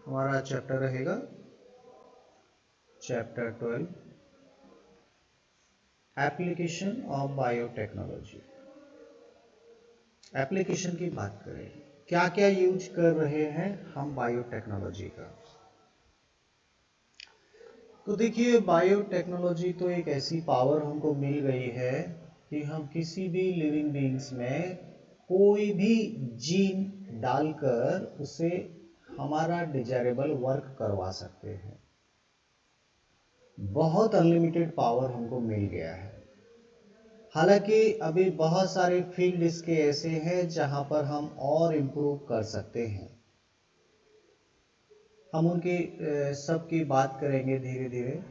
हमारा चैप्टर रहेगा chapter 12 application of biotechnology. Application की बात करें, क्या क्या यूज कर रहे हैं हम बायोटेक्नोलॉजी का। तो देखिए, बायोटेक्नोलॉजी तो एक ऐसी पावर हमको मिल गई है कि हम किसी भी लिविंग बीइंग्स में कोई भी जीन डालकर उसे हमारा डिजायरेबल वर्क करवा सकते हैं। बहुत अनलिमिटेड पावर हमको मिल गया है। हालांकि अभी बहुत सारे फील्ड इसके ऐसे हैं जहां पर हम और इम्प्रूव कर सकते हैं। हम उनकी सबकी बात करेंगे धीरे धीरे।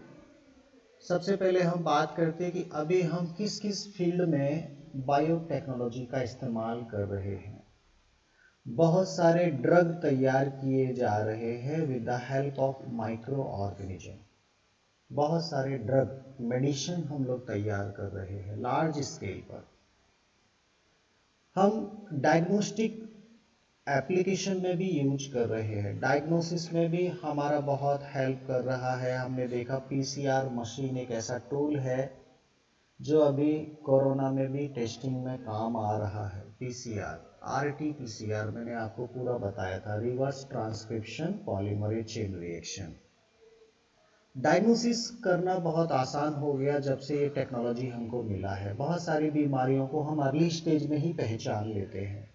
सबसे पहले हम बात करते हैं कि अभी हम किस किस फील्ड में बायोटेक्नोलॉजी का इस्तेमाल कर रहे हैं। बहुत सारे ड्रग तैयार किए जा रहे हैं with the help of micro organism. बहुत सारे ड्रग मेडिसिन हम लोग तैयार कर रहे हैं लार्ज स्केल पर। हम डायग्नोस्टिक एप्लीकेशन में भी यूज कर रहे हैं। डायग्नोसिस में भी हमारा बहुत हेल्प कर रहा है। हमने देखा पीसीआर मशीन एक ऐसा टूल है जो अभी कोरोना में भी टेस्टिंग में काम आ रहा है। पीसीआर, आरटी पीसीआर मैंने आपको पूरा बताया था, reverse transcription polymerase chain reaction. Diagnosis करना बहुत आसान हो गया जब से ये टेक्नोलॉजी हमको मिला है। बहुत सारी बीमारियों को हम अर्ली स्टेज में ही पहचान लेते हैं।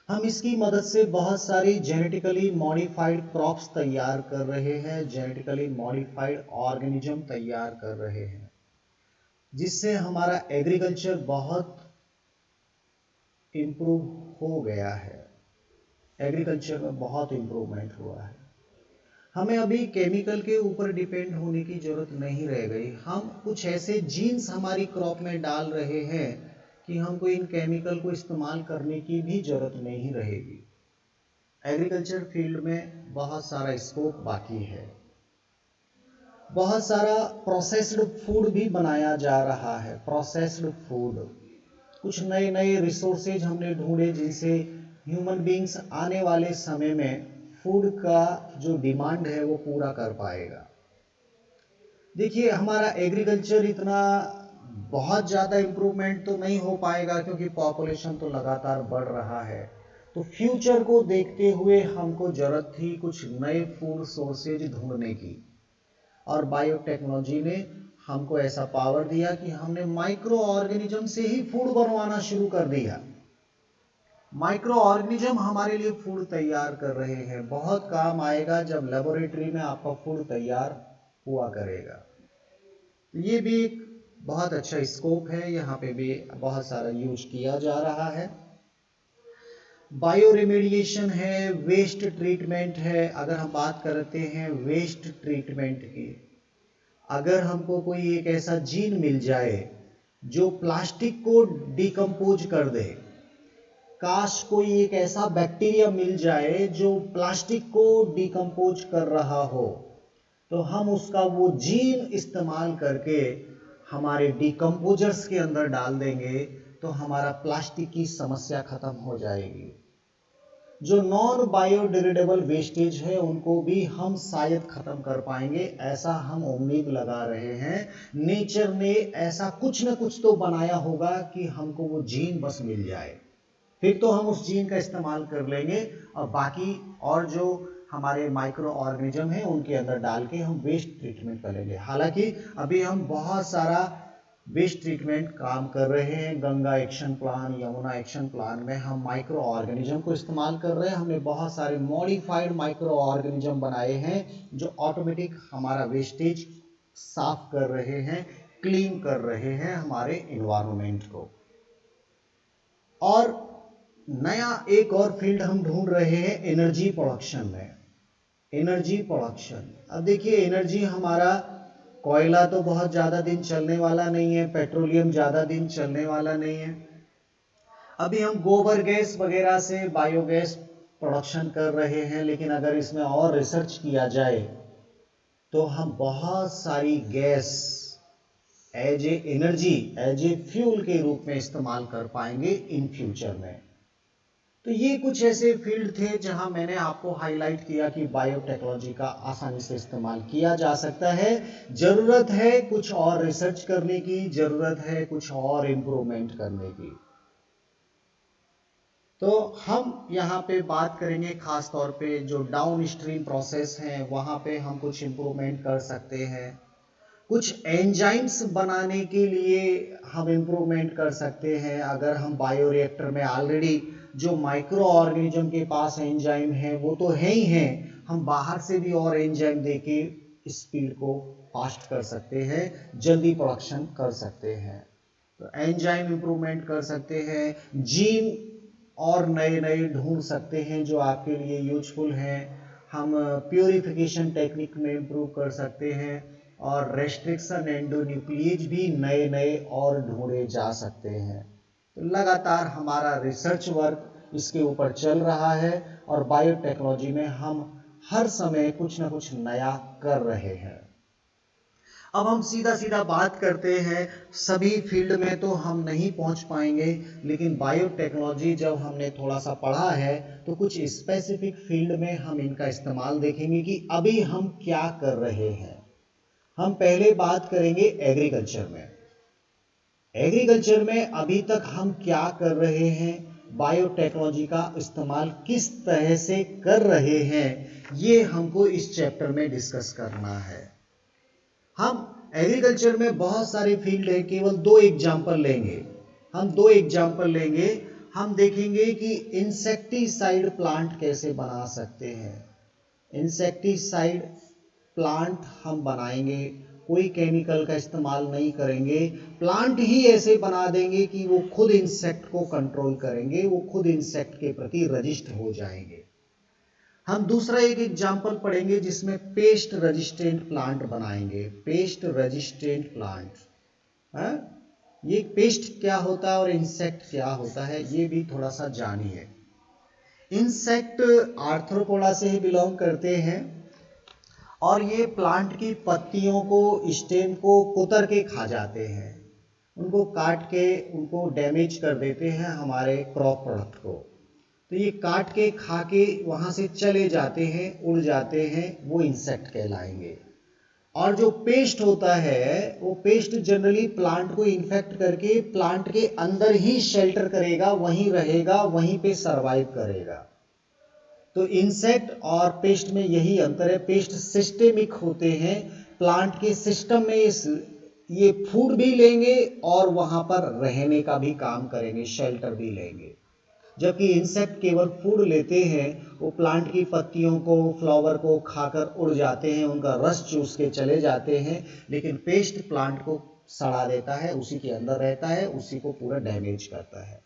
हम इसकी मदद से बहुत सारी जेनेटिकली मॉडिफाइड क्रॉप्स तैयार कर रहे हैं, जेनेटिकली मॉडिफाइड ऑर्गेनिज्म तैयार कर रहे हैं, जिससे हमारा एग्रीकल्चर बहुत इम्प्रूव हो गया है। एग्रीकल्चर में बहुत इम्प्रूवमेंट हुआ है। हमें अभी केमिकल के ऊपर डिपेंड होने की जरूरत नहीं रह गई। हम कुछ ऐसे जीन्स हमारी क्रॉप में डाल रहे हैं कि हमको इन केमिकल को इस्तेमाल करने की भी जरूरत नहीं रहेगी। एग्रीकल्चर फील्ड में बहुत सारा स्कोप बाकी है। बहुत सारा प्रोसेस्ड फूड भी बनाया जा रहा है। प्रोसेस्ड फूड, कुछ नए नए रिसोर्सेज हमने ढूंढे जिनसे ह्यूमन बीइंग्स आने वाले समय में फूड का जो डिमांड है वो पूरा कर पाएगा। देखिए, हमारा एग्रीकल्चर इतना बहुत ज़्यादा इम्प्रूवमेंट तो नहीं हो पाएगा क्योंकि पॉपुलेशन तो लगातार बढ़ रहा है। तो फ्यूचर को देखते हुए हमको ज़रूरत थी कुछ नए फूड सोर्सेज ढूंढने की, और बायोटेक्नोलॉजी ने हमको ऐसा पावर दिया कि हमने माइक्रो ऑर्गेनिज्म से ही फूड बनवाना शुरू कर दिया। माइक्रो ऑर्गेनिज्म हमारे लिए फूड तैयार कर रहे हैं। बहुत काम आएगा जब लेबोरेटरी में आपका फूड तैयार हुआ करेगा। ये भी एक बहुत अच्छा स्कोप है, यहाँ पे भी बहुत सारा यूज किया जा रहा है। बायो रेमेडिएशन है, वेस्ट ट्रीटमेंट है। अगर हम बात करते हैं वेस्ट ट्रीटमेंट की, अगर हमको कोई एक ऐसा जीन मिल जाए जो प्लास्टिक को डिकम्पोज कर दे, काश कोई एक ऐसा बैक्टीरिया मिल जाए जो प्लास्टिक को डिकम्पोज कर रहा हो, तो हम उसका वो जीन इस्तेमाल करके हमारे डिकम्पोजर्स के अंदर डाल देंगे तो हमारा प्लास्टिक की समस्या खत्म हो जाएगी। जो नॉन बायोडिग्रेडेबल वेस्टेज है उनको भी हम शायद खत्म कर पाएंगे, ऐसा हम उम्मीद लगा रहे हैं। नेचर ने ऐसा कुछ न कुछ तो बनाया होगा कि हमको वो जीन बस मिल जाए, फिर तो हम उस जीन का इस्तेमाल कर लेंगे और बाकी और जो हमारे माइक्रो ऑर्गेनिज्म है उनके अंदर डाल के हम वेस्ट ट्रीटमेंट कर लेंगे। हालांकि अभी हम बहुत सारा वेस्ट ट्रीटमेंट काम कर रहे हैं। Ganga action plan, Yamuna action plan में हम माइक्रो ऑर्गेनिज्म को इस्तेमाल कर रहे हैं। हमने बहुत सारे मॉडिफाइड माइक्रो ऑर्गेनिज्म बनाए हैं जो ऑटोमेटिक हमारा वेस्टेज साफ कर रहे हैं, क्लीन कर रहे हैं हमारे इन्वायरमेंट को। और नया एक और फील्ड हम ढूंढ रहे हैं एनर्जी प्रोडक्शन में। एनर्जी प्रोडक्शन, अब देखिए एनर्जी हमारा कोयला तो बहुत ज़्यादा दिन चलने वाला नहीं है, पेट्रोलियम ज़्यादा दिन चलने वाला नहीं है। अभी हम गोबर गैस वगैरह से बायोगैस प्रोडक्शन कर रहे हैं, लेकिन अगर इसमें और रिसर्च किया जाए तो हम बहुत सारी gas as a energy, as a fuel के रूप में इस्तेमाल कर पाएंगे इन फ्यूचर में। तो ये कुछ ऐसे फील्ड थे जहां मैंने आपको हाईलाइट किया कि बायोटेक्नोलॉजी का आसानी से इस्तेमाल किया जा सकता है। जरूरत है कुछ और रिसर्च करने की, जरूरत है कुछ और इंप्रूवमेंट करने की। तो हम यहाँ पे बात करेंगे खास तौर पे जो डाउन स्ट्रीम प्रोसेस हैं वहाँ पे हम कुछ इम्प्रूवमेंट कर सकते हैं। कुछ एंजाइम्स बनाने के लिए हम इम्प्रूवमेंट कर सकते हैं। अगर हम बायोरिएक्टर में ऑलरेडी जो माइक्रो ऑर्गेनिज्म के पास एंजाइम है वो तो है ही हैं, हम बाहर से भी और एंजाइम देके स्पीड को फास्ट कर सकते हैं, जल्दी प्रोडक्शन कर सकते हैं। तो एंजाइम इम्प्रूवमेंट कर सकते हैं, जीन और नए नए ढूंढ सकते हैं जो आपके लिए यूजफुल हैं। हम प्योरिफिकेशन टेक्निक में इम्प्रूव कर सकते हैं और रेस्ट्रिक्शन एंडोन्यूक्लिएज भी नए नए और ढूंढे जा सकते हैं। तो लगातार हमारा रिसर्च वर्क इसके ऊपर चल रहा है और बायोटेक्नोलॉजी में हम हर समय कुछ ना कुछ नया कर रहे हैं। अब हम सीधा सीधा बात करते हैं, सभी फील्ड में तो हम नहीं पहुंच पाएंगे, लेकिन बायोटेक्नोलॉजी जब हमने थोड़ा सा पढ़ा है तो कुछ स्पेसिफिक फील्ड में हम इनका इस्तेमाल देखेंगे कि अभी हम क्या कर रहे हैं। हम पहले बात करेंगे एग्रीकल्चर में। एग्रीकल्चर में अभी तक हम क्या कर रहे हैं, बायोटेक्नोलॉजी का इस्तेमाल किस तरह से कर रहे हैं, ये हमको इस चैप्टर में डिस्कस करना है। हम एग्रीकल्चर में बहुत सारे फील्ड है, केवल दो एग्जाम्पल लेंगे। हम देखेंगे कि इंसेक्टिसाइड प्लांट कैसे बना सकते हैं। इंसेक्टिसाइड प्लांट हम बनाएंगे, कोई केमिकल का इस्तेमाल नहीं करेंगे, प्लांट ही ऐसे बना देंगे कि वो खुद इंसेक्ट को कंट्रोल करेंगे, वो खुद इंसेक्ट के प्रति रजिस्ट हो जाएंगे। हम दूसरा एक एग्जाम्पल पढ़ेंगे जिसमें पेस्ट रेजिस्टेंट प्लांट बनाएंगे। पेस्ट रेजिस्टेंट प्लांट, ये पेस्ट क्या होता है और इंसेक्ट क्या होता है ये भी थोड़ा सा जानिए। इंसेक्ट आर्थ्रोपोडा से ही बिलोंग करते हैं और ये प्लांट की पत्तियों को, स्टेम को कुतर के खा जाते हैं, उनको काट के उनको डैमेज कर देते हैं हमारे क्रॉप प्रोडक्ट को। तो ये काट के खा के वहां से चले जाते हैं, उड़ जाते हैं, वो इंसेक्ट कहलाएंगे। और जो पेस्ट होता है वो पेस्ट जनरली प्लांट को इन्फेक्ट करके प्लांट के अंदर ही शेल्टर करेगा, वहीं रहेगा, वहीं पे सरवाइव करेगा। तो इंसेक्ट और पेस्ट में यही अंतर है, पेस्ट सिस्टेमिक होते हैं, प्लांट के सिस्टम में ये फूड भी लेंगे और वहां पर रहने का भी काम करेंगे, शेल्टर भी लेंगे। जबकि इंसेक्ट केवल फूड लेते हैं, वो प्लांट की पत्तियों को, फ्लावर को खाकर उड़ जाते हैं, उनका रस चूस के चले जाते हैं, लेकिन पेस्ट प्लांट को सड़ा देता है, उसी के अंदर रहता है, उसी को पूरा डैमेज करता है।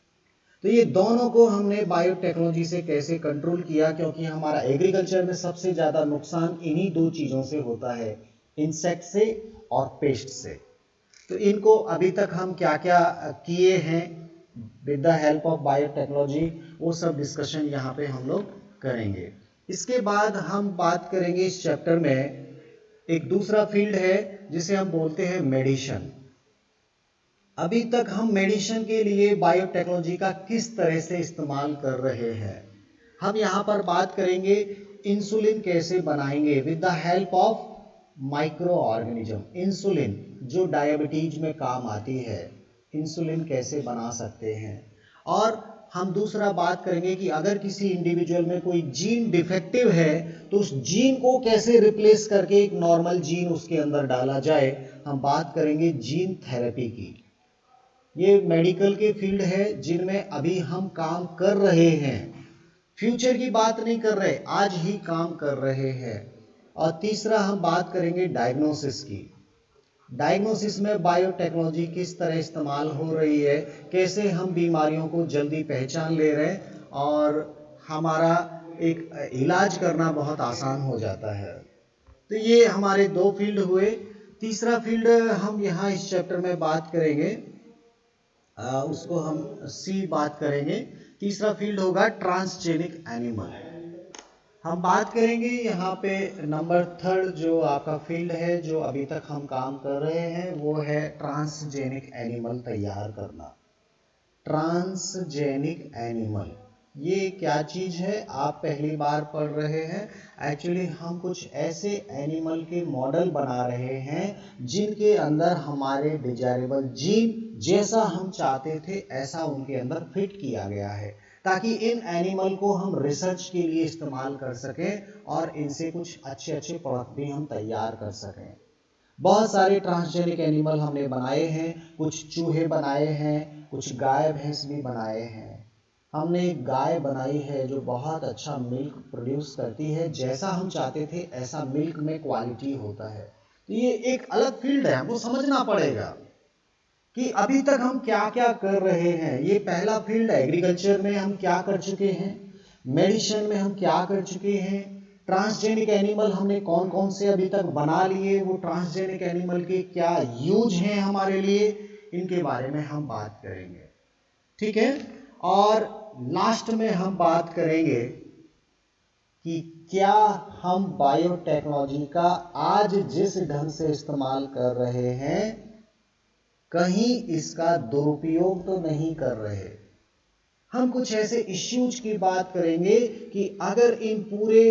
तो ये दोनों को हमने बायोटेक्नोलॉजी से कैसे कंट्रोल किया, क्योंकि हमारा एग्रीकल्चर में सबसे ज्यादा नुकसान इन्हीं दो चीजों से होता है, इंसेक्ट से और पेस्ट से। तो इनको अभी तक हम क्या क्या किए हैं with the help of biotechnology, वो सब डिस्कशन यहाँ पे हम लोग करेंगे। इसके बाद हम बात करेंगे इस चैप्टर में एक दूसरा फील्ड है जिसे हम बोलते हैं मेडिसिन। अभी तक हम मेडिसिन के लिए बायोटेक्नोलॉजी का किस तरह से इस्तेमाल कर रहे हैं। हम यहाँ पर बात करेंगे इंसुलिन कैसे बनाएंगे with the help of micro organism. Insulin जो डायबिटीज में काम आती है, इंसुलिन कैसे बना सकते हैं। और हम दूसरा बात करेंगे कि अगर किसी इंडिविजुअल में कोई जीन डिफेक्टिव है तो उस जीन को कैसे रिप्लेस करके एक नॉर्मल जीन उसके अंदर डाला जाए। हम बात करेंगे जीन थेरेपी की। ये मेडिकल के फील्ड है जिनमें अभी हम काम कर रहे हैं, फ्यूचर की बात नहीं कर रहे, आज ही काम कर रहे हैं। और तीसरा हम बात करेंगे डायग्नोसिस की। डायग्नोसिस में बायोटेक्नोलॉजी किस तरह इस्तेमाल हो रही है, कैसे हम बीमारियों को जल्दी पहचान ले रहे हैं और हमारा एक इलाज करना बहुत आसान हो जाता है। तो ये हमारे दो फील्ड हुए। तीसरा फील्ड हम यहाँ इस चैप्टर में बात करेंगे, उसको हम सी बात करेंगे। तीसरा फील्ड होगा ट्रांसजेनिक एनिमल। हम बात करेंगे यहाँ पे नंबर थर्ड जो आपका फील्ड है जो अभी तक हम काम कर रहे हैं वो है ट्रांसजेनिक एनिमल तैयार करना। ट्रांसजेनिक एनिमल ये क्या चीज है आप पहली बार पढ़ रहे हैं। एक्चुअली हम कुछ ऐसे एनिमल के मॉडल बना रहे हैं जिनके अंदर हमारे डिजायरेबल जीन जैसा हम चाहते थे ऐसा उनके अंदर फिट किया गया है, ताकि इन एनिमल को हम रिसर्च के लिए इस्तेमाल कर सकें और इनसे कुछ अच्छे अच्छे प्रोडक्ट भी हम तैयार कर सकें। बहुत सारे ट्रांसजेनिक एनिमल हमने बनाए हैं, कुछ चूहे बनाए हैं, कुछ गाय भैंस भी बनाए हैं। हमने एक गाय बनाई है जो बहुत अच्छा मिल्क प्रोड्यूस करती है, जैसा हम चाहते थे ऐसा मिल्क में क्वालिटी होता है। तो ये एक अलग फील्ड है, हमको समझना पड़ेगा कि अभी तक हम क्या क्या कर रहे हैं। ये पहला फील्ड है, एग्रीकल्चर में हम क्या कर चुके हैं, मेडिसिन में हम क्या कर चुके हैं, ट्रांसजेनिक एनिमल हमने कौन कौन से अभी तक बना लिए, वो ट्रांसजेनिक एनिमल के क्या यूज हैं हमारे लिए, इनके बारे में हम बात करेंगे, ठीक है। और लास्ट में हम बात करेंगे कि क्या हम बायोटेक्नोलॉजी का आज जिस ढंग से इस्तेमाल कर रहे हैं कहीं इसका दुरुपयोग तो नहीं कर रहे। हम कुछ ऐसे इश्यूज की बात करेंगे कि अगर इन पूरे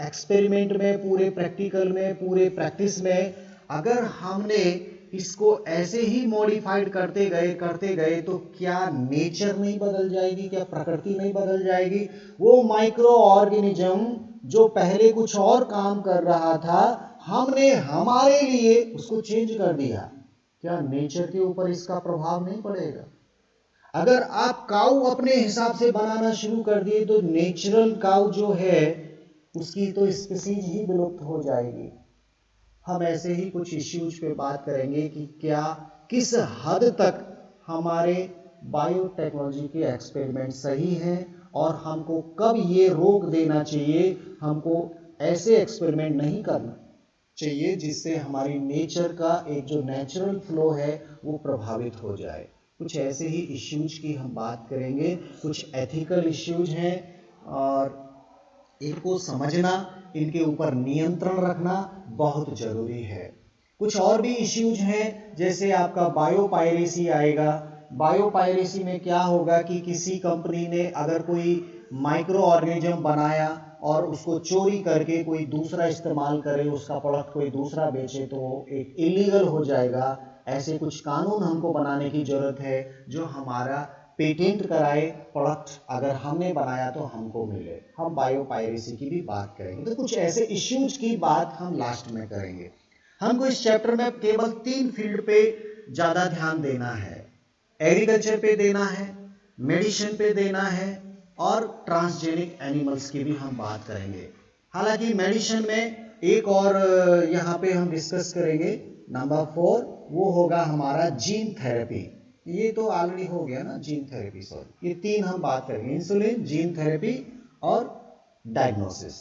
एक्सपेरिमेंट में, पूरे प्रैक्टिकल में, पूरे प्रैक्टिस में अगर हमने इसको ऐसे ही मॉडिफाइड करते गए तो क्या नेचर नहीं बदल जाएगी, क्या प्रकृति नहीं बदल जाएगी। वो माइक्रो ऑर्गेनिज्म जो पहले कुछ और काम कर रहा था हमने हमारे लिए उसको चेंज कर दिया, क्या नेचर के ऊपर इसका प्रभाव नहीं पड़ेगा। अगर आप काऊ अपने हिसाब से बनाना शुरू कर दिए तो नेचुरल काऊ जो है उसकी तो स्पीसीज ही विलुप्त हो जाएगी। हम ऐसे ही कुछ इश्यूज पे बात करेंगे कि क्या किस हद तक हमारे बायोटेक्नोलॉजी के एक्सपेरिमेंट सही हैं और हमको कब ये रोक देना चाहिए, हमको ऐसे एक्सपेरिमेंट नहीं करना चाहिए जिससे हमारी नेचर का एक जो नेचुरल फ्लो है वो प्रभावित हो जाए। कुछ ऐसे ही इश्यूज की हम बात करेंगे, कुछ एथिकल इश्यूज हैं और इनको समझना, इनके ऊपर नियंत्रण रखना बहुत जरूरी है। कुछ और भी इश्यूज हैं जैसे आपका बायोपायरेसी आएगा। बायोपायरेसी में क्या होगा कि किसी कंपनी ने अगर कोई माइक्रो ऑर्गेनिज्म बनाया और उसको चोरी करके कोई दूसरा इस्तेमाल करे, उसका प्रोडक्ट कोई दूसरा बेचे तो एक इलीगल हो जाएगा। ऐसे कुछ कानून हमको बनाने की जरूरत है जो हमारा पेटेंट कराए प्रोडक्ट अगर हमने बनाया तो हमको मिले। हम बायोपायरेसी की भी बात करेंगे। तो कुछ ऐसे इश्यूज की बात हम लास्ट में करेंगे। हमको इस चैप्टर में केवल 3 फील्ड पे ज्यादा ध्यान देना है, एग्रीकल्चर पे देना है, मेडिसिन पे देना है और ट्रांसजेनिक एनिमल्स की भी हम बात करेंगे। हालांकि मेडिसिन में एक और यहाँ पे हम डिस्कस करेंगे, नंबर 4 वो होगा हमारा जीन थेरेपी। ये तो ऑलरेडी हो गया ना, जीन थेरेपी, सॉरी, ये 3 हम बात करेंगे, इंसुलिन, जीन थेरेपी और डायग्नोसिस।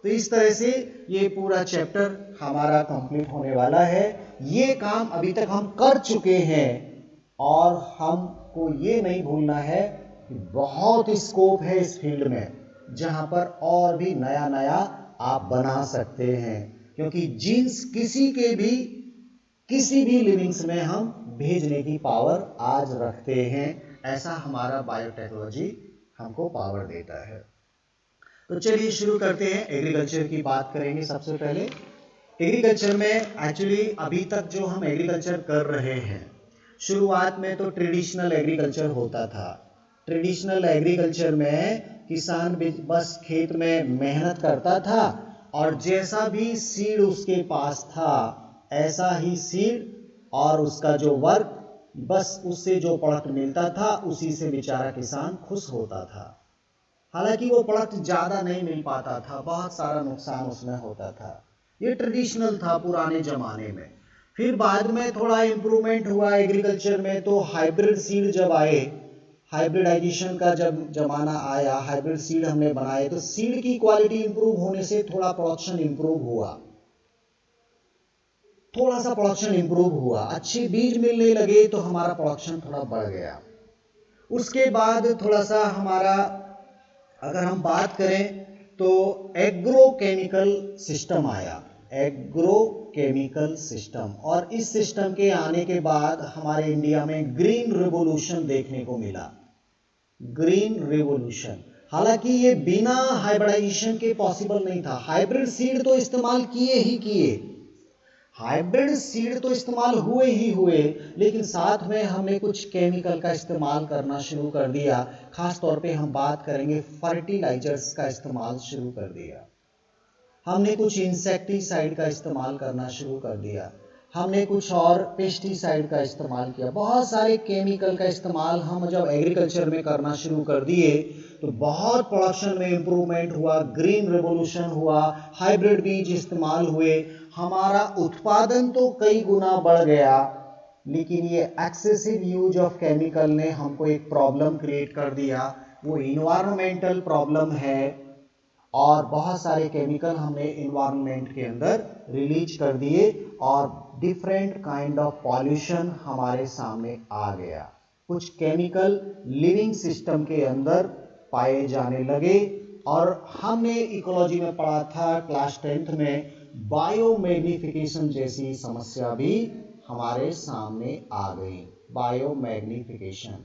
तो इस तरह से ये पूरा चैप्टर हमारा कंप्लीट होने वाला है। ये काम अभी तक हम कर चुके हैं और हमको ये नहीं भूलना है कि बहुत स्कोप है इस फील्ड में जहां पर और भी नया नया आप बना सकते हैं, क्योंकि जीन्स किसी भी लिविंग्स में हम भेजने की पावर आज रखते हैं। ऐसा हमारा बायोटेक्नोलॉजी हमको पावर देता है। तो चलिए शुरू करते हैं, एग्रीकल्चर की बात करेंगे। सबसे पहले एग्रीकल्चर में एक्चुअली अभी तक जो हम एग्रीकल्चर कर रहे हैं, शुरुआत में तो ट्रेडिशनल एग्रीकल्चर होता था। ट्रेडिशनल एग्रीकल्चर में किसान बस खेत में मेहनत करता था और जैसा भी सीड उसके पास था ऐसा ही सीड और उसका जो वर्क, बस उससे जो प्रोडक्ट मिलता था उसी से बेचारा किसान खुश होता था। हालांकि वो प्रोडक्ट ज्यादा नहीं मिल पाता था, बहुत सारा नुकसान उसमें होता था। ये ट्रेडिशनल था पुराने जमाने में। फिर बाद में थोड़ा इंप्रूवमेंट हुआ एग्रीकल्चर में, तो हाइब्रिड सीड जब आए, हाइब्रिडाइजेशन का जब जमाना आया, हाइब्रिड सीड हमने बनाए तो सीड की क्वालिटी इंप्रूव होने से थोड़ा प्रोडक्शन इंप्रूव हुआ, थोड़ा सा प्रोडक्शन इंप्रूव हुआ, अच्छे बीज मिलने लगे तो हमारा प्रोडक्शन थोड़ा बढ़ गया। उसके बाद थोड़ा सा हमारा अगर हम बात करें तो एग्रोकेमिकल सिस्टम आया, एग्रोकेमिकल सिस्टम, और इस सिस्टम के आने के बाद हमारे इंडिया में ग्रीन रिवॉल्यूशन देखने को मिला। ग्रीन रिवॉल्यूशन हालांकि ये बिना हाइब्रिडाइजेशन के पॉसिबल नहीं था। हाइब्रिड सीड तो इस्तेमाल किए ही किए, हाइब्रिड सीड तो इस्तेमाल हुए ही हुए, लेकिन साथ में हमने कुछ केमिकल का इस्तेमाल करना शुरू कर दिया। खास तौर पे हम बात करेंगे फर्टिलाइजर्स का इस्तेमाल शुरू कर दिया। हमने कुछ इंसेक्टिसाइड का इस्तेमाल करना शुरू कर दिया, हमने कुछ और पेस्टिसाइड का इस्तेमाल किया। बहुत सारे केमिकल का इस्तेमाल हम जब एग्रीकल्चर में करना शुरू कर दिए तो बहुत प्रोडक्शन में इंप्रूवमेंट हुआ, ग्रीन रेवोल्यूशन हुआ, हाइब्रिड बीज इस्तेमाल हुए, हमारा उत्पादन तो कई गुना बढ़ गया। लेकिन ये एक्सेसिव यूज ऑफ केमिकल ने हमको एक प्रॉब्लम क्रिएट कर दिया, वो इन्वायरमेंटल प्रॉब्लम है। और बहुत सारे केमिकल हमने इन्वायरमेंट के अंदर रिलीज कर दिए और डिफरेंट काइंड ऑफ पॉल्यूशन हमारे सामने आ गया। कुछ केमिकल लिविंग सिस्टम के अंदर पाए जाने लगे और हमने इकोलॉजी में पढ़ा था क्लास 10th में, बायोमैग्निफिकेशन जैसी समस्या भी हमारे सामने आ गई। बायोमैग्निफिकेशन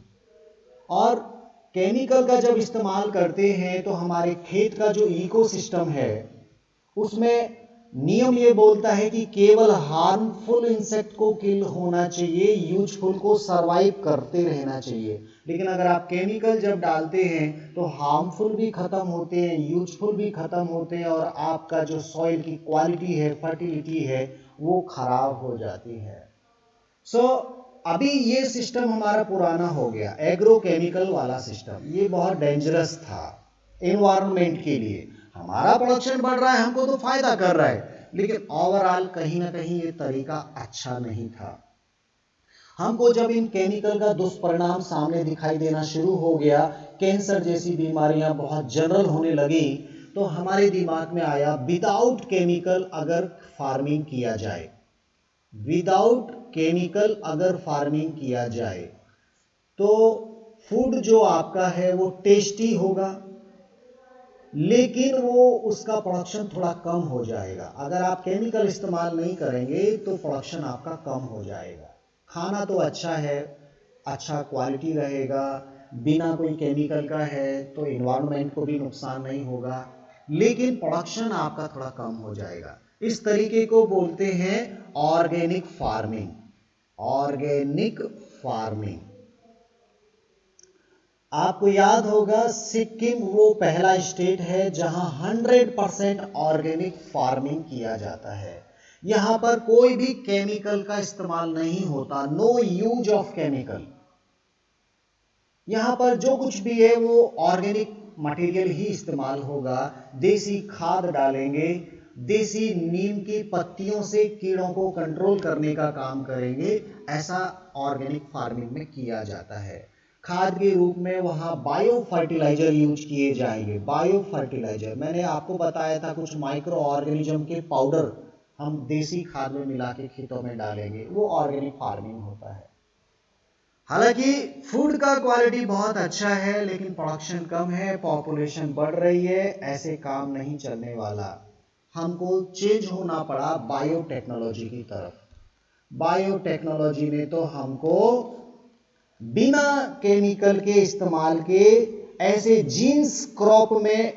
और केमिकल का जब इस्तेमाल करते हैं तो हमारे खेत का जो इकोसिस्टम है उसमें नियम ये बोलता है कि केवल हार्मफुल इंसेक्ट को किल होना चाहिए, यूजफुल को सरवाइव करते रहना चाहिए। लेकिन अगर आप केमिकल जब डालते हैं तो हार्मफुल भी खत्म होते हैं, यूजफुल भी खत्म होते हैं और आपका जो सॉइल की क्वालिटी है, फर्टिलिटी है, वो खराब हो जाती है। अभी ये सिस्टम हमारा पुराना हो गया, एग्रोकेमिकल वाला सिस्टम। ये बहुत डेंजरस था एनवायरनमेंट के लिए। हमारा प्रोडक्शन बढ़ रहा है, हमको तो फायदा कर रहा है, लेकिन ओवरऑल कहीं ना कहीं ये तरीका अच्छा नहीं था। हमको जब इन केमिकल का दुष्परिणाम सामने दिखाई देना शुरू हो गया, कैंसर जैसी बीमारियां बहुत जनरल होने लगी, तो हमारे दिमाग में आया विदाउट केमिकल अगर फार्मिंग किया जाए, विदाउट केमिकल अगर फार्मिंग किया जाए तो फूड जो आपका है वो टेस्टी होगा, लेकिन वो उसका प्रोडक्शन थोड़ा कम हो जाएगा। अगर आप केमिकल इस्तेमाल नहीं करेंगे तो प्रोडक्शन आपका कम हो जाएगा। खाना तो अच्छा है, अच्छा क्वालिटी रहेगा, बिना कोई केमिकल का है तो इन्वायरमेंट को भी नुकसान नहीं होगा, लेकिन प्रोडक्शन आपका थोड़ा कम हो जाएगा। इस तरीके को बोलते हैं ऑर्गेनिक फार्मिंग। ऑर्गेनिक फार्मिंग, आपको याद होगा सिक्किम वो पहला स्टेट है जहां 100% ऑर्गेनिक फार्मिंग किया जाता है। यहां पर कोई भी केमिकल का इस्तेमाल नहीं होता, नो यूज ऑफ केमिकल। यहां पर जो कुछ भी है वो ऑर्गेनिक मटेरियल ही इस्तेमाल होगा। देसी खाद डालेंगे, देसी नीम की पत्तियों से कीड़ों को कंट्रोल करने का काम करेंगे। ऐसा ऑर्गेनिक फार्मिंग में किया जाता है। खाद के रूप में वहां बायो फर्टिलाइजर यूज किए जाएंगे। बायो फर्टिलाइजर मैंने आपको बताया था, कुछ माइक्रो ऑर्गेनिज्म के पाउडर हम देसी खाद में मिला के खेतों में डालेंगे, वो ऑर्गेनिक फार्मिंग होता है। हालांकि फूड का क्वालिटी बहुत अच्छा है लेकिन प्रोडक्शन कम है, पॉपुलेशन बढ़ रही है, ऐसे काम नहीं चलने वाला। हमको चेंज होना पड़ा बायोटेक्नोलॉजी की तरफ। बायोटेक्नोलॉजी ने तो हमको बिना केमिकल के इस्तेमाल के ऐसे जीन्स क्रॉप में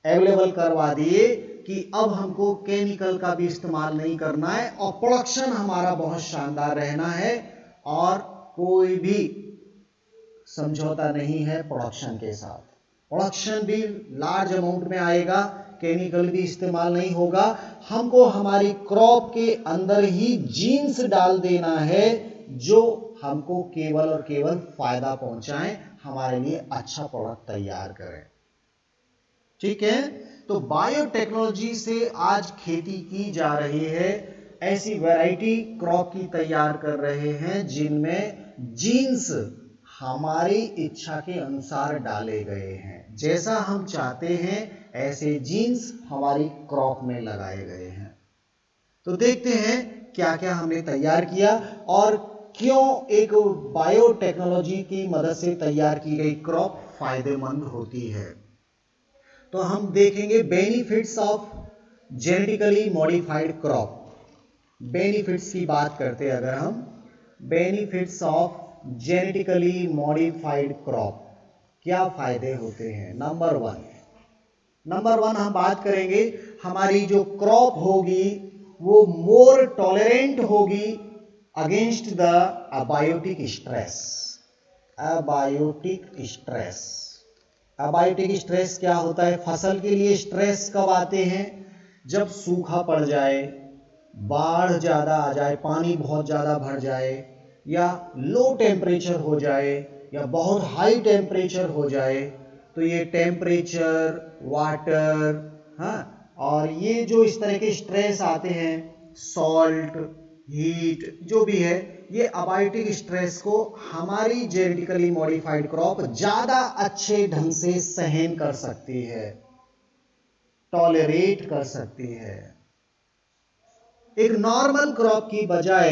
अवेलेबल करवा दिए कि अब हमको केमिकल का भी इस्तेमाल नहीं करना है और प्रोडक्शन हमारा बहुत शानदार रहना है और कोई भी समझौता नहीं है प्रोडक्शन के साथ। प्रोडक्शन भी लार्ज अमाउंट में आएगा, केमिकल भी इस्तेमाल नहीं होगा। हमको हमारी क्रॉप के अंदर ही जीन्स डाल देना है जो हमको केवल और केवल फायदा पहुंचाएं, हमारे लिए अच्छा प्रोडक्ट तैयार करें। ठीक है, तो बायोटेक्नोलॉजी से आज खेती की जा रही है। ऐसी वैरायटी क्रॉप की तैयार कर रहे हैं जिनमें जीन्स हमारी इच्छा के अनुसार डाले गए हैं। जैसा हम चाहते हैं ऐसे जीन्स हमारी क्रॉप में लगाए गए हैं। तो देखते हैं क्या क्या हमने तैयार किया और क्यों एक बायोटेक्नोलॉजी की मदद से तैयार की गई क्रॉप फायदेमंद होती है। तो हम देखेंगे benefits of genetically modified crop. Benefits की बात करते हैं अगर हम, benefits of genetically modified crop क्या फायदे होते हैं? नंबर वन हम बात करेंगे, हमारी जो क्रॉप होगी वो मोर टॉलरेंट होगी against the abiotic stress. Abiotic stress, abiotic stress क्या होता है? फसल के लिए स्ट्रेस कब आते हैं? जब सूखा पड़ जाए, बाढ़ ज़्यादा आ जाए, पानी बहुत ज़्यादा भर जाए, या लो टेम्परेचर हो जाए, या बहुत हाई टेम्परेचर हो जाए। तो ये टेम्परेचर, वाटर, हाँ, और ये जो इस तरह के स्ट्रेस आते हैं, सॉल्ट, हीट, जो भी है, ये अबायोटिक स्ट्रेस को हमारी जेनेटिकली मॉडिफाइड क्रॉप ज़्यादा अच्छे ढंग से सहन कर सकती है, टॉलरेट कर सकती है। एक नॉर्मल क्रॉप की बजाय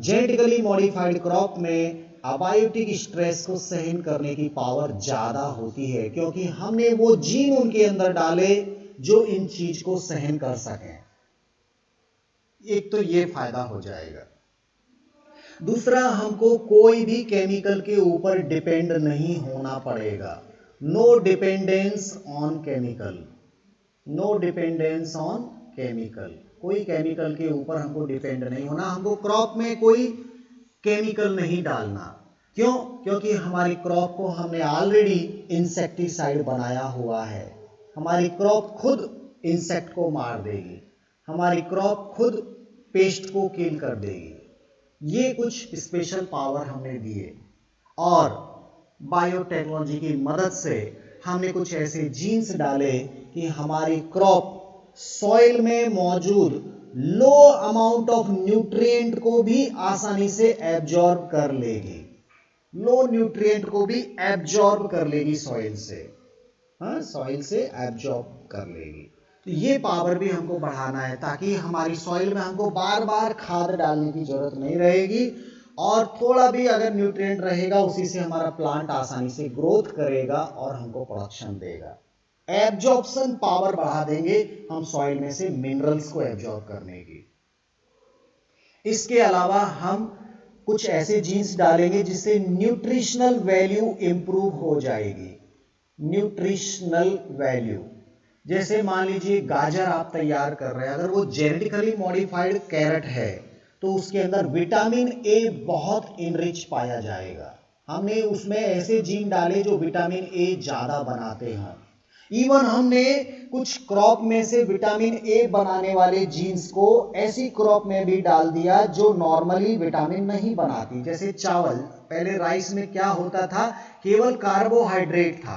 जेनेटिकली मॉडिफाइड क्रॉप में अबायोटिक स्ट्रेस को सहन करने की पावर ज्यादा होती है, क्योंकि हमने वो जीन उनके अंदर डाले जो इन चीज को सहन कर सकें। एक तो ये फायदा हो जाएगा। दूसरा, हमको कोई भी केमिकल के ऊपर डिपेंड नहीं होना पड़ेगा। No dependence on chemical, no dependence on chemical. कोई केमिकल के ऊपर हमको डिपेंड नहीं होना, हमको क्रॉप में कोई केमिकल नहीं डालना। क्यों? क्योंकि हमारी क्रॉप को हमने ऑलरेडी इंसेक्टिसाइड बनाया हुआ है। हमारी क्रॉप खुद इंसेक्ट को मार देगी, हमारी क्रॉप खुद पेस्ट को किल कर देगी। ये कुछ स्पेशल पावर हमने दिए, और बायोटेक्नोलॉजी की मदद से हमने कुछ ऐसे जीन्स डाले कि हमारी क्रॉप सॉइल में मौजूद लो अमाउंट ऑफ न्यूट्रिएंट को भी आसानी से एब्जॉर्ब कर लेगी, लो न्यूट्रिएंट को भी एब्जॉर्ब कर लेगी सॉइल से, हाँ, सॉइल से एब्जॉर्ब कर लेगी। तो ये पावर भी हमको बढ़ाना है, ताकि हमारी सॉइल में हमको बार बार खाद डालने की जरूरत नहीं रहेगी, और थोड़ा भी अगर न्यूट्रिएंट रहेगा उसी से हमारा प्लांट आसानी से ग्रोथ करेगा और हमको प्रोडक्शन देगा। एब्जॉर्प्शन पावर बढ़ा देंगे हम सॉइल में से मिनरल्स को एब्जॉर्ब करने की। इसके अलावा हम कुछ ऐसे जीन्स डालेंगे जिससे न्यूट्रिशनल वैल्यू इंप्रूव हो जाएगी। न्यूट्रिशनल वैल्यू, जैसे मान लीजिए गाजर आप तैयार कर रहे हैं, अगर वो जेनेटिकली मॉडिफाइड कैरेट है तो उसके अंदर विटामिन ए बहुत इनरिच पाया जाएगा। हमने उसमें ऐसे जीन डाले जो विटामिन ए ज्यादा बनाते हैं। इवन हमने कुछ क्रॉप में से विटामिन ए बनाने वाले जीन्स को ऐसी क्रॉप में भी डाल दिया जो नॉर्मली विटामिन नहीं बनाती। जैसे चावल, पहले राइस में क्या होता था? केवल कार्बोहाइड्रेट था,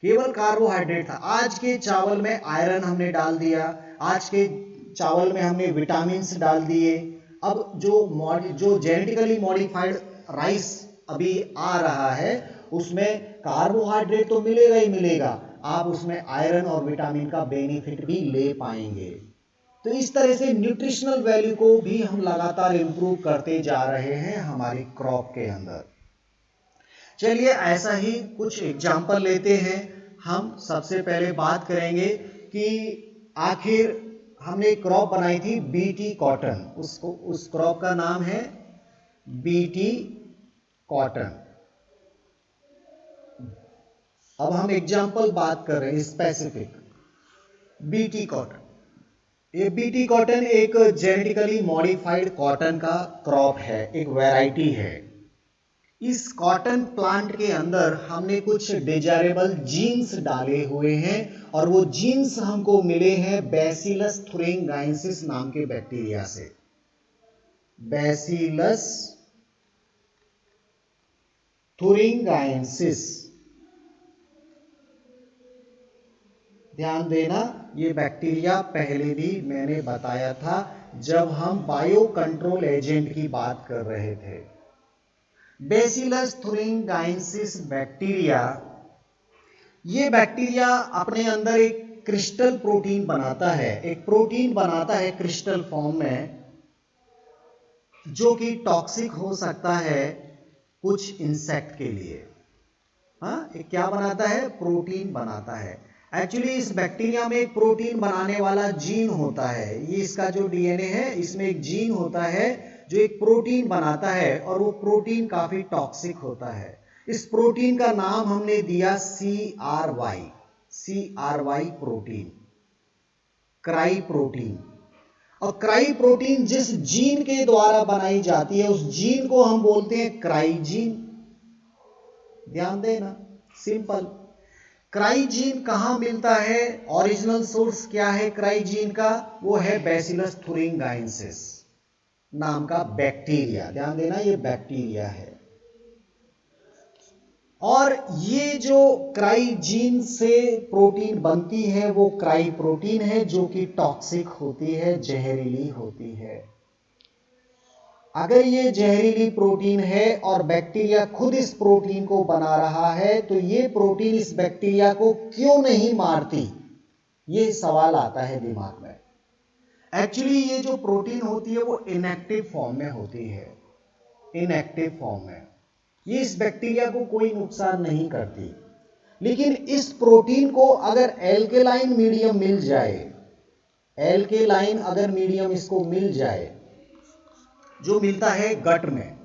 केवल कार्बोहाइड्रेट था। आज के चावल में आयरन हमने डाल दिया, आज के चावल में हमने विटामिन्स डाल दिए। अब जो जेनेटिकली मॉडिफाइड राइस अभी आ रहा है उसमें कार्बोहाइड्रेट तो मिलेगा ही मिलेगा, आप उसमें आयरन और विटामिन का बेनिफिट भी ले पाएंगे। तो इस तरह से न्यूट्रिशनल वैल्यू को भी हम लगातार इंप्रूव करते जा रहे हैं हमारी क्रॉप के अंदर। चलिए ऐसा ही कुछ एग्जाम्पल लेते हैं। हम सबसे पहले बात करेंगे कि आखिर हमने क्रॉप बनाई थी बीटी कॉटन, उस क्रॉप का नाम है बीटी कॉटन। अब हम एग्जाम्पल बात कर रहे हैं स्पेसिफिक बीटी कॉटन। ये बीटी कॉटन एक जेनेटिकली मॉडिफाइड कॉटन का क्रॉप है, एक वैरायटी है। इस कॉटन प्लांट के अंदर हमने कुछ डिजायरेबल जीन्स डाले हुए हैं, और वो जीन्स हमको मिले हैं बैसिलस थुरिंगाइंसिस नाम के बैक्टीरिया से। बैसिलस थुरिंगाइंसिस, ध्यान देना, ये बैक्टीरिया पहले भी मैंने बताया था जब हम बायो कंट्रोल एजेंट की बात कर रहे थे। बैसिलस थुरिंगाइंसिस बैक्टीरिया, ये बैक्टीरिया अपने अंदर एक क्रिस्टल प्रोटीन बनाता है, एक प्रोटीन बनाता है क्रिस्टल फॉर्म में, जो कि टॉक्सिक हो सकता है कुछ इंसेक्ट के लिए। हाँ, क्या बनाता है? प्रोटीन बनाता है। एक्चुअली इस बैक्टीरिया में एक प्रोटीन बनाने वाला जीन होता है। ये इसका जो डीएनए है, इसमें एक जीन होता है जो एक प्रोटीन बनाता है, और वो प्रोटीन काफी टॉक्सिक होता है। इस प्रोटीन का नाम हमने दिया CRY प्रोटीन, क्राई प्रोटीन। और क्राई प्रोटीन जिस जीन के द्वारा बनाई जाती है उस जीन को हम बोलते हैं क्राइजीन। ध्यान देना, सिंपल। क्राइजीन कहां मिलता है? ओरिजिनल सोर्स क्या है क्राइजीन का? वो है बैसिलस थुरिंगाइंसिस नाम का बैक्टीरिया। ध्यान देना, ये बैक्टीरिया है। और ये जो क्राइजीन से प्रोटीन बनती है वो क्राई प्रोटीन है, जो कि टॉक्सिक होती है, जहरीली होती है। अगर ये जहरीली प्रोटीन है और बैक्टीरिया खुद इस प्रोटीन को बना रहा है, तो ये प्रोटीन इस बैक्टीरिया को क्यों नहीं मारती? ये सवाल आता है दिमाग में। एक्चुअली ये जो प्रोटीन होती है वो इनएक्टिव फॉर्म में होती है, इनएक्टिव फॉर्म में। ये इस बैक्टीरिया को कोई नुकसान नहीं करती। लेकिन इस प्रोटीन को अगर एल्केलाइन मीडियम मिल जाए, एल्केलाइन अगर मीडियम इसको मिल जाए, जो मिलता है गट में,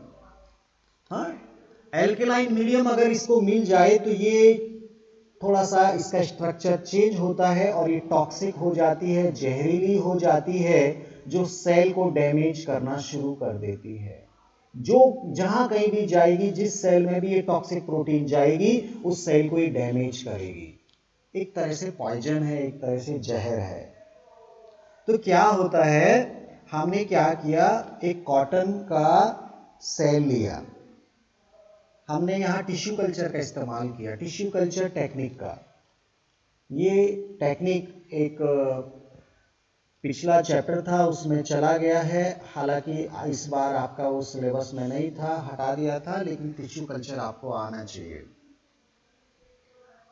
हाँ, एल्केलाइन मीडियम अगर इसको मिल जाए तो ये थोड़ा सा इसका स्ट्रक्चर चेंज होता है और ये टॉक्सिक हो जाती है, जहरीली हो जाती है, जो सेल को डैमेज करना शुरू कर देती है। जो जहां कहीं भी जाएगी, जिस सेल में भी ये टॉक्सिक प्रोटीन जाएगी, उस सेल को ये डैमेज करेगी। एक तरह से पॉइजन है, एक तरह से जहर है। तो क्या होता है, हमने क्या किया, एक कॉटन का सेल लिया, हमने यहां टिश्यू कल्चर का इस्तेमाल किया, टिश्यू कल्चर टेक्निक का। ये टेक्निक एक पिछला चैप्टर था उसमें चला गया है, हालांकि इस बार आपका वो सिलेबस में नहीं था, हटा दिया था, लेकिन टिश्यू कल्चर आपको आना चाहिए।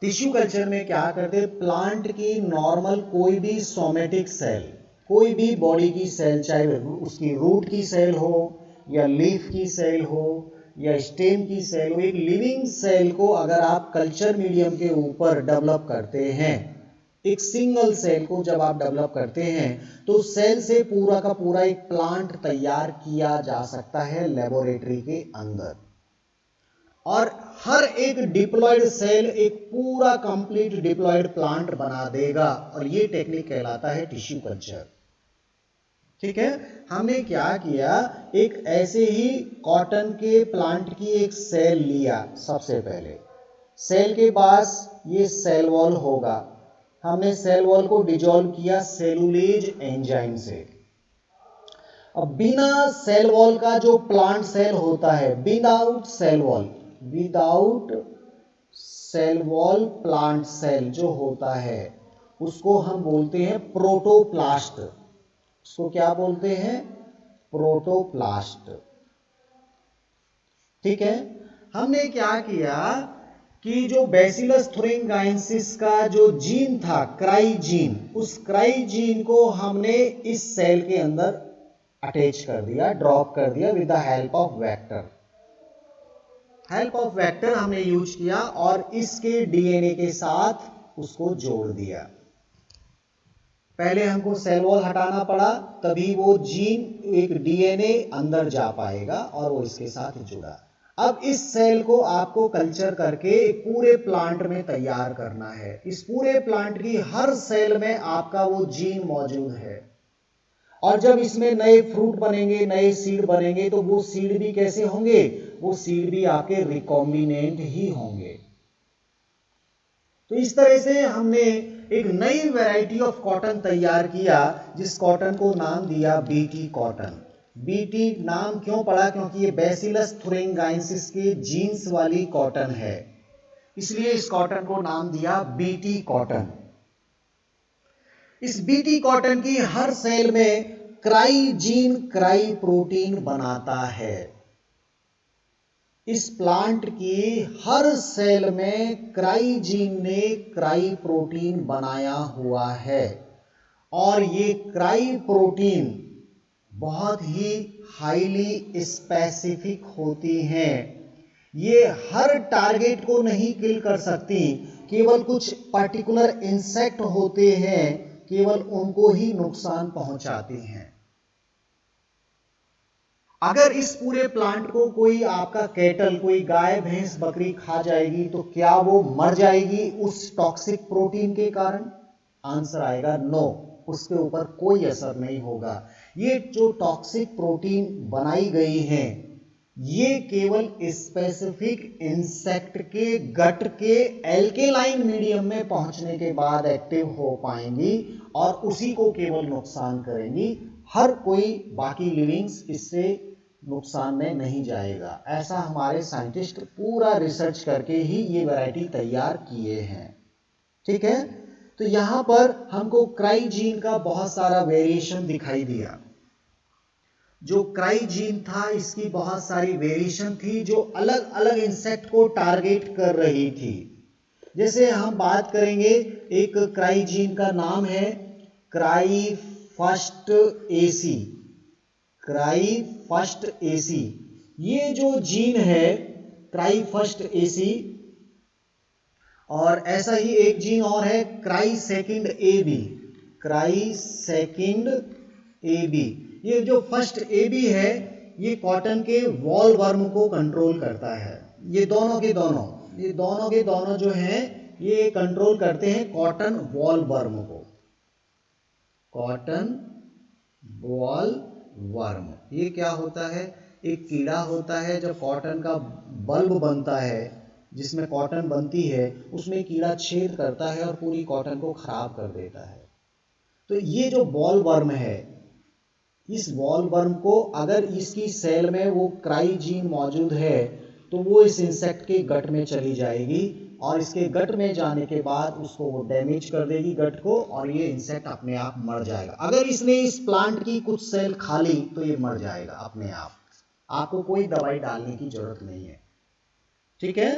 टिश्यू कल्चर में क्या करते, प्लांट की नॉर्मल कोई भी सोमेटिक सेल, कोई भी बॉडी की सेल, चाहे उसकी रूट की सेल हो या लीफ की सेल हो या स्टेम की सेल हो, एक लिविंग सेल को अगर आप कल्चर मीडियम के ऊपर डेवलप करते हैं, एक सिंगल सेल को जब आप डेवलप करते हैं, तो सेल से पूरा का पूरा एक प्लांट तैयार किया जा सकता है लेबोरेटरी के अंदर। और हर एक डिप्लॉयड सेल एक पूरा कंप्लीट डिप्लॉयड प्लांट बना देगा, और ये टेक्निक कहलाता है टिश्यू कल्चर। ठीक है, हमने क्या किया, एक ऐसे ही कॉटन के प्लांट की एक सेल लिया। सबसे पहले सेल के पास ये सेल वॉल होगा, हमने सेल वॉल को डिसॉल्व किया सेलुलेज एंजाइम से। अब बिना सेल वॉल का जो प्लांट सेल होता है, without cell wall, without cell wall plant cell जो होता है, उसको हम बोलते हैं प्रोटोप्लास्ट। उसको क्या बोलते हैं? प्रोटोप्लास्ट। ठीक है, हमने क्या किया कि जो बैसिलस थुरिंगाइंसिस का जो जीन था क्राइजीन, उस क्राइजीन को हमने इस सेल के अंदर अटैच कर दिया, ड्रॉप कर दिया with the help of vector. Help of vector हमने यूज किया और इसके डीएनए के साथ उसको जोड़ दिया। पहले हमको सेल वॉल हटाना पड़ा, तभी वो जीन एक डीएनए अंदर जा पाएगा और वो इसके साथ जुड़ा। अब इस सेल को आपको कल्चर करके एक पूरे प्लांट में तैयार करना है। इस पूरे प्लांट की हर सेल में आपका वो जीन मौजूद है, और जब इसमें नए फ्रूट बनेंगे, नए सीड बनेंगे, तो वो सीड भी कैसे होंगे? वो सीड भी आपके रिकॉम्बिनेंट ही होंगे। तो इस तरह से हमने एक नई वैरायटी ऑफ कॉटन तैयार किया, जिस कॉटन को नाम दिया बीटी कॉटन। बीटी नाम क्यों पड़ा? क्योंकि ये बैसिलस थुरिंगाइंसिस के जीन्स वाली कॉटन है, इसलिए इस कॉटन को नाम दिया बीटी कॉटन। इस बीटी कॉटन की हर सेल में क्राइजीन क्राई प्रोटीन बनाता है। इस प्लांट की हर सेल में क्राइजीन ने क्राई प्रोटीन बनाया हुआ है, और ये क्राई प्रोटीन बहुत ही हाईली स्पेसिफिक होती हैं। ये हर टारगेट को नहीं किल कर सकती, केवल कुछ पर्टिकुलर इंसेक्ट होते हैं, केवल उनको ही नुकसान पहुंचाती हैं। अगर इस पूरे प्लांट को कोई आपका कैटल, कोई गाय भैंस बकरी खा जाएगी तो क्या वो मर जाएगी उस टॉक्सिक प्रोटीन के कारण? आंसर आएगा नो, उसके ऊपर कोई असर नहीं होगा। ये जो टॉक्सिक प्रोटीन बनाई गई हैं, ये केवल स्पेसिफिक इंसेक्ट के गट के एल्केलाइन मीडियम में पहुंचने के बाद एक्टिव हो पाएंगी और उसी को केवल नुकसान करेंगी। हर कोई बाकी लिविंग्स इससे नुकसान में नहीं जाएगा। ऐसा हमारे साइंटिस्ट पूरा रिसर्च करके ही ये वैरायटी तैयार किए हैं। ठीक है, तो यहां पर हमको क्राई जीन का बहुत सारा वेरिएशन दिखाई दिया। जो क्राई जीन था इसकी बहुत सारी वेरिएशन थी जो अलग अलग इंसेक्ट को टारगेट कर रही थी। जैसे हम बात करेंगे, एक क्राई जीन का नाम है cry first AC. Cry first AC, ये जो जीन है क्राई फर्स्ट एसी, और ऐसा ही एक जीन और है cry second A B. Cry second A B, ये जो फर्स्ट ए बी है ये कॉटन के वॉल वर्म को कंट्रोल करता है। ये दोनों के दोनों जो हैं ये कंट्रोल करते हैं कॉटन वॉल वर्म को। कॉटन वॉल वर्म ये क्या होता है? एक कीड़ा होता है, जब कॉटन का बल्ब बनता है जिसमें कॉटन बनती है, उसमें कीड़ा छेद करता है और पूरी कॉटन को खराब कर देता है। तो ये जो बॉल वर्म है, इस बॉल वर्म को अगर इसकी सेल में वो क्राई जीन मौजूद है तो वो इस इंसेक्ट के गट में चली जाएगी और इसके गट में जाने के बाद उसको वो डैमेज कर देगी गट को, और ये इंसेक्ट अपने आप मर जाएगा। अगर इसने इस प्लांट की कुछ सेल खा ली तो ये मर जाएगा अपने आप, आपको कोई दवाई डालने की जरूरत नहीं है। ठीक है,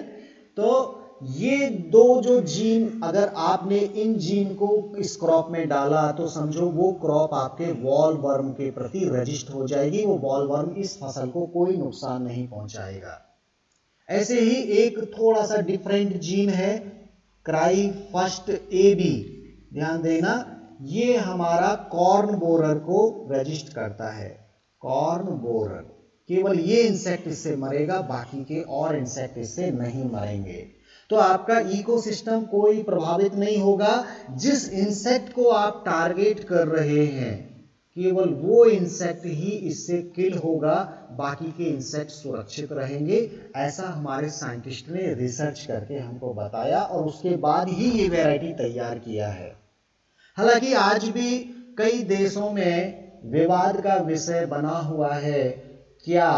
तो ये दो जो जीन, अगर आपने इन जीन को इस क्रॉप में डाला तो समझो वो क्रॉप आपके वॉल वर्म के प्रति रजिस्ट हो जाएगी। वो वॉल वर्म इस फसल को कोई नुकसान नहीं पहुंचाएगा। ऐसे ही एक थोड़ा सा डिफरेंट जीन है क्राई फर्स्ट ए बी, ध्यान देना, ये हमारा कॉर्न बोरर को रजिस्ट करता है। कॉर्न बोरर, केवल ये इंसेक्ट इससे मरेगा, बाकी के और इंसेक्ट इससे नहीं मरेंगे। तो आपका इकोसिस्टम कोई प्रभावित नहीं होगा। जिस इंसेक्ट को आप टारगेट कर रहे हैं केवल वो इंसेक्ट ही इससे किल होगा, बाकी के इंसेक्ट सुरक्षित रहेंगे। ऐसा हमारे साइंटिस्ट ने रिसर्च करके हमको बताया और उसके बाद ही ये वैरायटी तैयार किया है। हालांकि आज भी कई देशों में विवाद का विषय बना हुआ है, क्या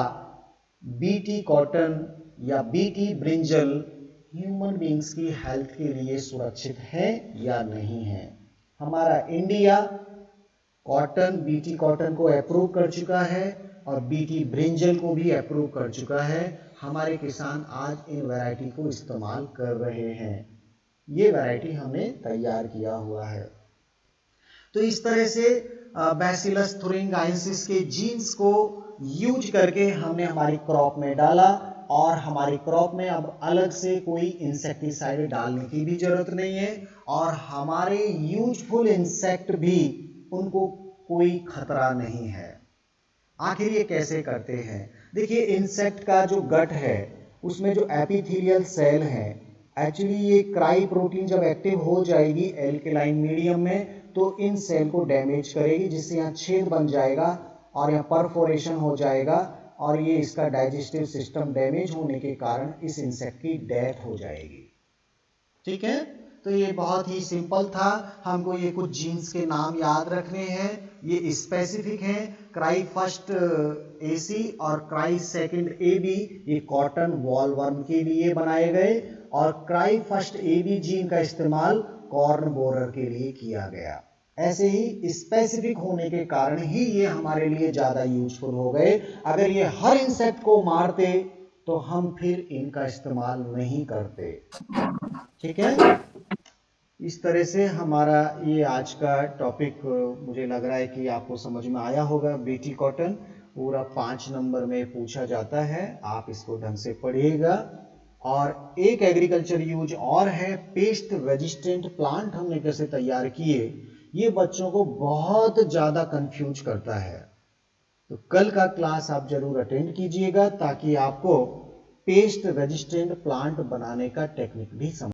बीटी कॉटन या बीटी ब्रिंजल ह्यूमन बींग्स की हेल्थ के लिए सुरक्षित है या नहीं है। हमारा इंडिया कॉटन, बीटी कॉटन को अप्रूव कर चुका है और बीटी ब्रिंजल को भी अप्रूव कर चुका है। हमारे किसान आज इन वैरायटी को इस्तेमाल कर रहे हैं। ये वैरायटी हमने तैयार किया हुआ है। तो इस तरह से बैसिलस thuringiensis के जीन्स को यूज करके हमने हमारी क्रॉप में डाला और हमारी क्रॉप में अब अलग से कोई इंसेक्टिसाइड डालने की भी जरूरत नहीं है और हमारे यूजफुल इंसेक्ट भी, उनको कोई खतरा नहीं है। आखिर ये कैसे करते हैं? देखिए, इंसेक्ट का जो गट है उसमें जो एपिथेलियल सेल है, एक्चुअली ये क्राई प्रोटीन जब एक्टिव हो जाएगी एल्केलाइन मीडियम में तो इन सेल को डैमेज करेगी, जिससे यहाँ छेद बन जाएगा और यहाँ परफोरेशन हो जाएगा और ये इसका डाइजेस्टिव सिस्टम डैमेज होने के कारण इस इंसेक्ट की डेथ हो जाएगी। ठीक है, तो ये बहुत ही सिंपल था। हमको ये कुछ जीन्स के नाम याद रखने हैं। ये स्पेसिफिक हैं, क्राई फर्स्ट एसी और क्राई सेकंड ए बी, ये कॉटन वॉल वर्म के लिए बनाए गए और cry first A B gene का इस्तेमाल कॉर्न बोरर के लिए किया गया। ऐसे ही स्पेसिफिक होने के कारण ही ये हमारे लिए ज्यादा यूजफुल हो गए। अगर ये हर इंसेक्ट को मारते तो हम फिर इनका इस्तेमाल नहीं करते। ठीक है, इस तरह से हमारा ये आज का टॉपिक मुझे लग रहा है कि आपको समझ में आया होगा। बीटी कॉटन पूरा 5 नंबर में पूछा जाता है, आप इसको ढंग से पढ़िएगा। और एक एग्रीकल्चर यूज और है, पेस्ट रेजिस्टेंट प्लांट हमने कैसे तैयार किए। ये बच्चों को बहुत ज्यादा कंफ्यूज करता है। तो कल का क्लास आप जरूर अटेंड कीजिएगा ताकि आपको पेस्ट रेजिस्टेंट प्लांट बनाने का टेक्निक भी समझ